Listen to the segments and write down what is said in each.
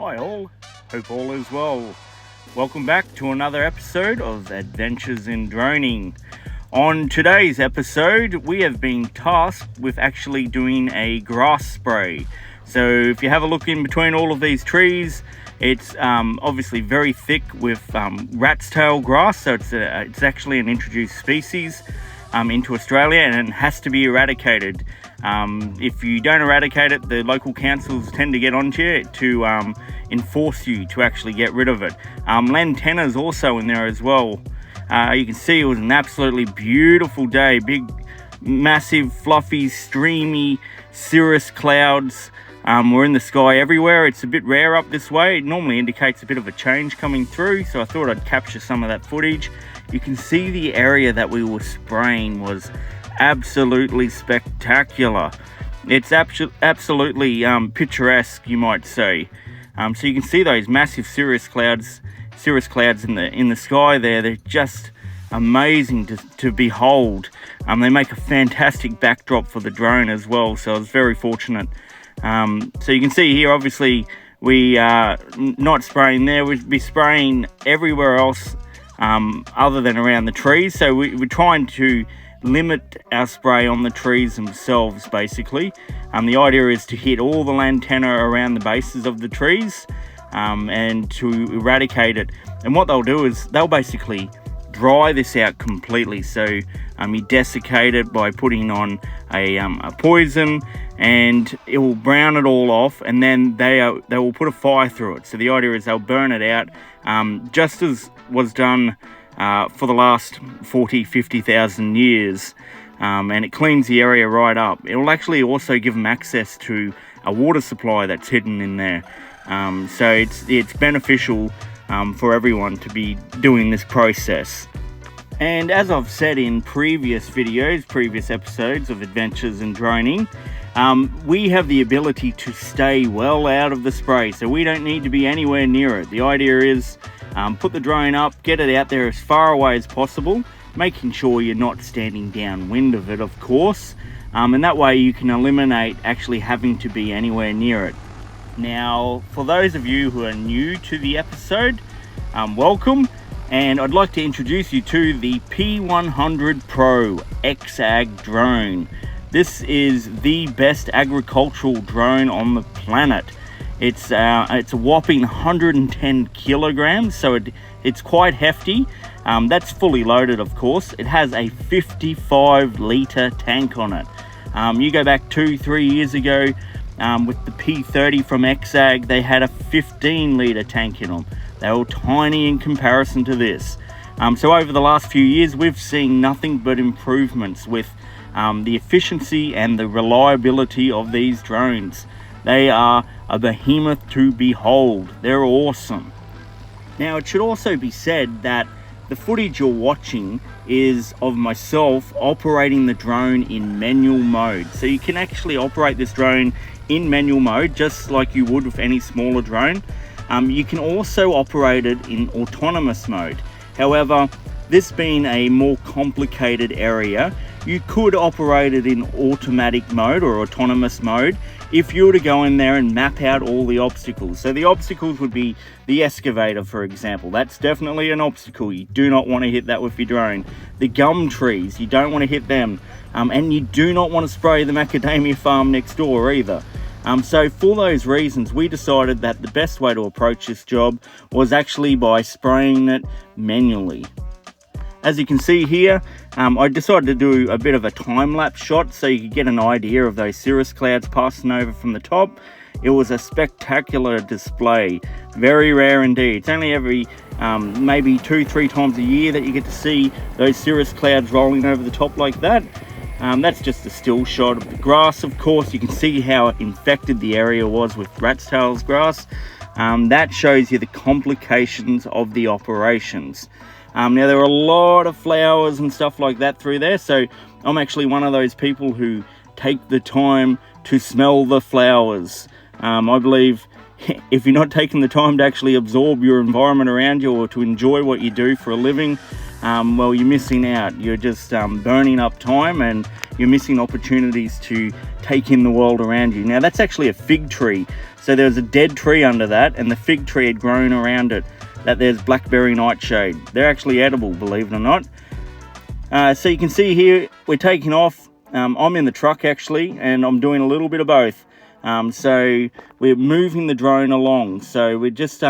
Hi all, hope all is well. Welcome back to another episode of Adventures in Droning. On today's episode, we have been tasked with actually doing a grass spray. So if you have a look in between all of these trees, it's obviously very thick with rat's tail grass, so it's actually an introduced species into Australia, and it has to be eradicated. If you don't eradicate it, the local councils tend to get onto you to enforce you to actually get rid of it. Lantana is also in there as well. You can see it was an absolutely beautiful day. Big, massive, fluffy, streamy cirrus clouds were in the sky everywhere. It's a bit rare up this way. It normally indicates a bit of a change coming through, so I thought I'd capture some of that footage. You can see the area that we were spraying was absolutely spectacular. It's absolutely picturesque, you might say. So you can see those massive cirrus clouds in the sky there. They're just amazing to behold. They make a fantastic backdrop for the drone as well, so I was very fortunate. So you can see here, obviously we are not spraying there. We'd be spraying everywhere else other than around the trees. So we're trying to limit our spray on the trees themselves, basically. The idea is to hit all the lantana around the bases of the trees and to eradicate it. And what they'll do is they'll basically dry this out completely. So you desiccate it by putting on a poison, and it will brown it all off, and then they will put a fire through it. So the idea is they'll burn it out, just as was done for the last 50,000 years, and it cleans the area right up. It will actually also give them access to a water supply that's hidden in there. So it's beneficial for everyone to be doing this process. And as I've said in previous episodes of Adventures in Droning, we have the ability to stay well out of the spray, so we don't need to be anywhere near it. The idea is put the drone up, get it out there as far away as possible, making sure you're not standing downwind of it, of course, and that way you can eliminate actually having to be anywhere near it. Now, for those of you who are new to the episode, welcome, and I'd like to introduce you to the P100 Pro XAG drone. This is the best agricultural drone on the planet. It's a whopping 110 kilograms, so it's quite hefty. That's fully loaded, of course. It has a 55-litre tank on it. You go back 2-3 years ago with the P30 from XAG, they had a 15-litre tank in them. They were tiny in comparison to this. So over the last few years, we've seen nothing but improvements with the efficiency and the reliability of these drones. They are a behemoth to behold. They're awesome. Now, it should also be said that the footage you're watching is of myself operating the drone in manual mode. So you can actually operate this drone in manual mode, just like you would with any smaller drone. You can also operate it in autonomous mode. However, this being a more complicated area, you could operate it in automatic mode or autonomous mode if you were to go in there and map out all the obstacles. So the obstacles would be the excavator, for example. That's definitely an obstacle. You do not want to hit that with your drone. The gum trees, you don't want to hit them. And you do not want to spray the macadamia farm next door either. So for those reasons, we decided that the best way to approach this job was actually by spraying it manually. As you can see here, I decided to do a bit of a time-lapse shot so you could get an idea of those cirrus clouds passing over from the top. It was a spectacular display, very rare indeed. It's only every maybe 2-3 times a year that you get to see those cirrus clouds rolling over the top like that. That's just a still shot of the grass, of course. You can see how infected the area was with rat's tails grass. That shows you the complications of the operations. Now, there are a lot of flowers and stuff like that through there, so I'm actually one of those people who take the time to smell the flowers. I believe if you're not taking the time to actually absorb your environment around you or to enjoy what you do for a living, well, you're missing out. You're just burning up time, and you're missing opportunities to take in the world around you. Now, that's actually a fig tree. So there was a dead tree under that, and the fig tree had grown around it, that there's blackberry nightshade. They're actually edible, believe it or not. So you can see here, we're taking off. I'm in the truck actually, and I'm doing a little bit of both. So we're moving the drone along. So we're just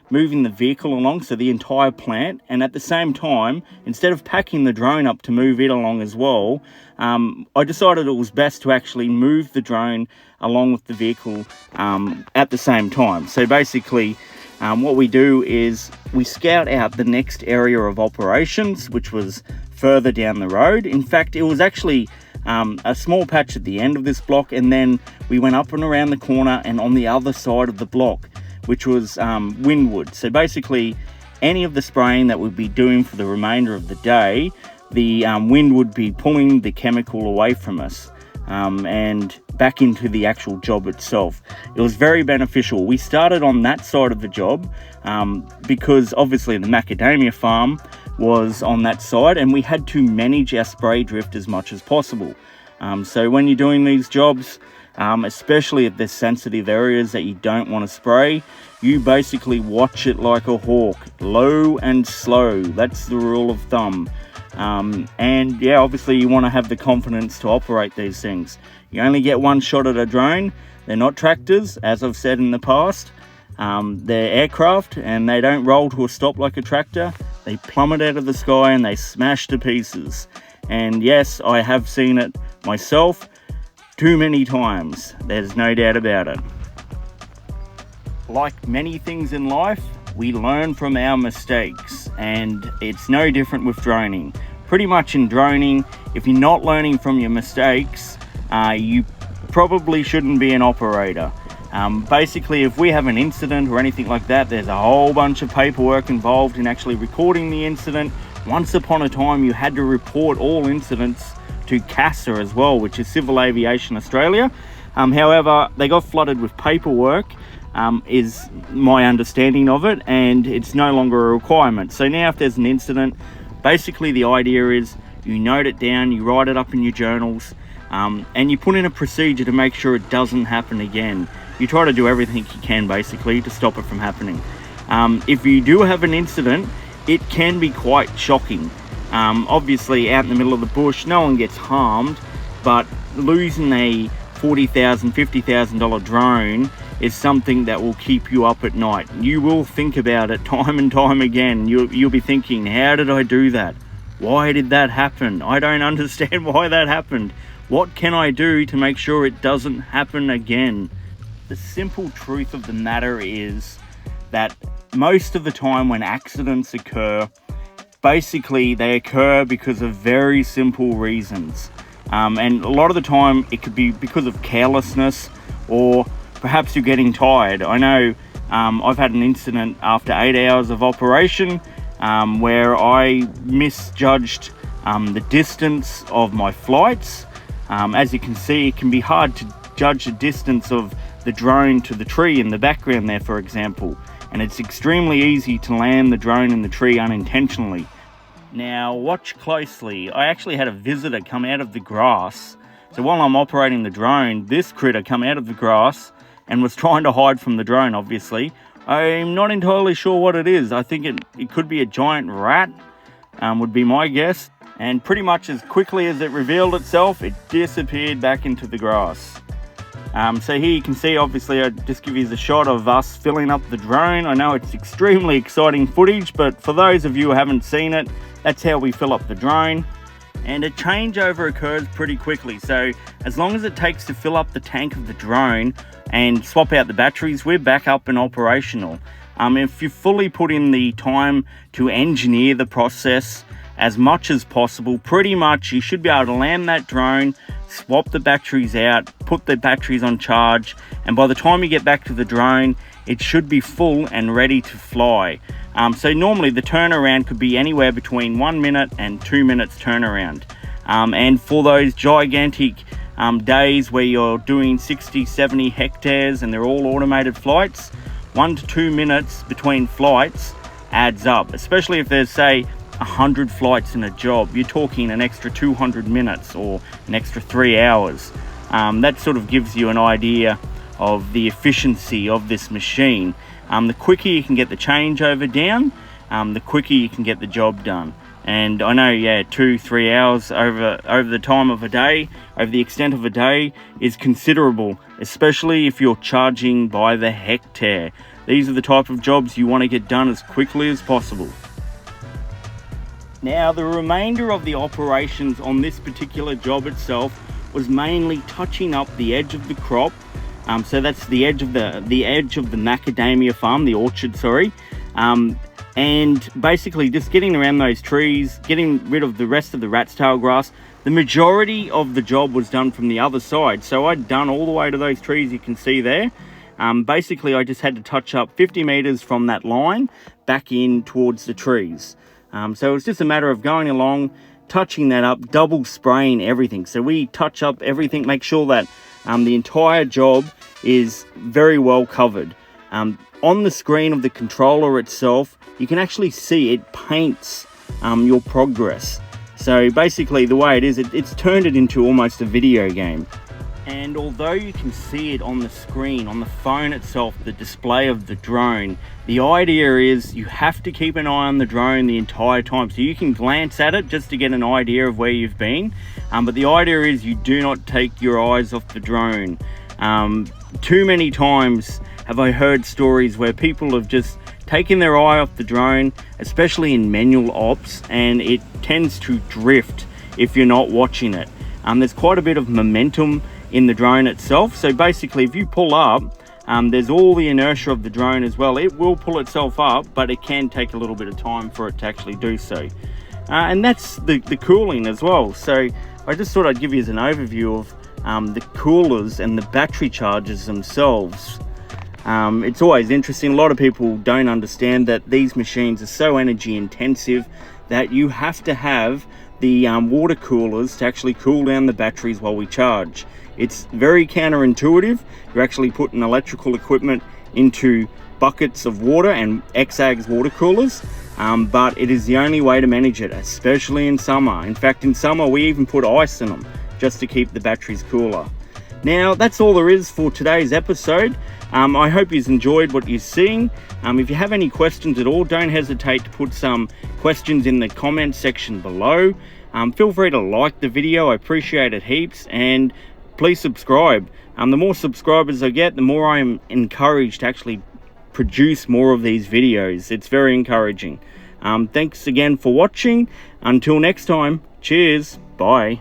moving the vehicle along, so the entire plant. And at the same time, instead of packing the drone up to move it along as well, I decided it was best to actually move the drone along with the vehicle at the same time. So basically, what we do is we scout out the next area of operations, which was further down the road. In fact, it was actually a small patch at the end of this block, and then we went up and around the corner and on the other side of the block, which was windwood. So basically, any of the spraying that we'd be doing for the remainder of the day, the wind would be pulling the chemical away from us and back into the actual job itself. It was very beneficial. We started on that side of the job because obviously the macadamia farm was on that side, and we had to manage our spray drift as much as possible. So when you're doing these jobs, especially if there's sensitive areas that you don't want to spray, you basically watch it like a hawk, low and slow. That's the rule of thumb. And yeah, obviously you want to have the confidence to operate these things. You only get one shot at a drone. They're not tractors, as I've said in the past. They're aircraft, and they don't roll to a stop like a tractor. They plummet out of the sky and they smash to pieces. And yes, I have seen it myself too many times. There's no doubt about it. Like many things in life, we learn from our mistakes, and it's no different with droning. Pretty much in droning, if you're not learning from your mistakes, you probably shouldn't be an operator. Basically, if we have an incident or anything like that, there's a whole bunch of paperwork involved in actually recording the incident. Once upon a time, you had to report all incidents to CASA as well, which is Civil Aviation Australia. However, they got flooded with paperwork, is my understanding of it, and it's no longer a requirement. So now if there's an incident, basically the idea is you note it down, you write it up in your journals, and you put in a procedure to make sure it doesn't happen again. You try to do everything you can basically to stop it from happening. If you do have an incident, it can be quite shocking. Obviously out in the middle of the bush, no one gets harmed, but losing a $40,000, $50,000 drone is something that will keep you up at night. You will think about it time and time again. You'll be thinking, how did I do that? Why did that happen? I don't understand why that happened. What can I do to make sure it doesn't happen again? The simple truth of the matter is that most of the time when accidents occur, basically they occur because of very simple reasons. And a lot of the time it could be because of carelessness, or perhaps you're getting tired. I know I've had an incident after 8 hours of operation where I misjudged the distance of my flights. As you can see, it can be hard to judge the distance of the drone to the tree in the background there, for example, and it's extremely easy to land the drone in the tree unintentionally. Now watch closely. I actually had a visitor come out of the grass. So while I'm operating the drone, this critter come out of the grass and was trying to hide from the drone, obviously. I'm not entirely sure what it is. I think it could be a giant rat, would be my guess. And pretty much as quickly as it revealed itself, it disappeared back into the grass. So here you can see, obviously, I just give you the shot of us filling up the drone. I know it's extremely exciting footage, but for those of you who haven't seen it, that's how we fill up the drone. And a changeover occurs pretty quickly. So as long as it takes to fill up the tank of the drone and swap out the batteries, we're back up and operational. If you fully put in the time to engineer the process as much as possible, pretty much you should be able to land that drone, swap the batteries out, put the batteries on charge, and by the time you get back to the drone, it should be full and ready to fly. So normally the turnaround could be anywhere between 1 minute and 2 minutes turnaround. And for those gigantic days where you're doing 60, 70 hectares and they're all automated flights, 1 to 2 minutes between flights adds up, especially if there's, say, 100 flights in a job. You're talking an extra 200 minutes or an extra 3 hours. That sort of gives you an idea of the efficiency of this machine. The quicker you can get the changeover down, the quicker you can get the job done. And I know, yeah, 2-3 hours over the time of a day, over the extent of a day, is considerable, especially if you're charging by the hectare. These are the type of jobs you want to get done as quickly as possible. Now, the remainder of the operations on this particular job itself was mainly touching up the edge of the crop. So that's the edge of the macadamia farm, the orchard, sorry. And basically just getting around those trees, getting rid of the rest of the rat's tail grass. The majority of the job was done from the other side. So I'd done all the way to those trees you can see there. Basically, I just had to touch up 50 meters from that line back in towards the trees. So it was just a matter of going along, touching that up, double spraying everything. So we touch up everything, make sure that the entire job is very well covered. On the screen of the controller itself, you can actually see it paints your progress. So basically the way it is, it's turned it into almost a video game. And although you can see it on the screen, on the phone itself, the display of the drone, the idea is you have to keep an eye on the drone the entire time. So you can glance at it just to get an idea of where you've been. But the idea is you do not take your eyes off the drone. Too many times have I heard stories where people have just taken their eye off the drone, especially in manual ops, and it tends to drift if you're not watching it. There's quite a bit of momentum in the drone itself. So basically, if you pull up, there's all the inertia of the drone as well. It will pull itself up, but it can take a little bit of time for it to actually do so. And that's the cooling as well. So I just thought I'd give you an overview of the coolers and the battery chargers themselves. It's always interesting. A lot of people don't understand that these machines are so energy intensive that you have to have the water coolers to actually cool down the batteries while we charge. It's very counterintuitive. You're actually putting electrical equipment into buckets of water and XAG's water coolers, but it is the only way to manage it, especially in summer. In fact, in summer we even put ice in them just to keep the batteries cooler. Now, that's all there is for today's episode. I hope you've enjoyed what you're seeing. If you have any questions at all, don't hesitate to put some questions in the comment section below. Feel free to like the video. I appreciate it heaps, and please subscribe. The more subscribers I get, the more I'm encouraged to actually produce more of these videos. It's very encouraging. Thanks again for watching. Until next time, cheers, bye.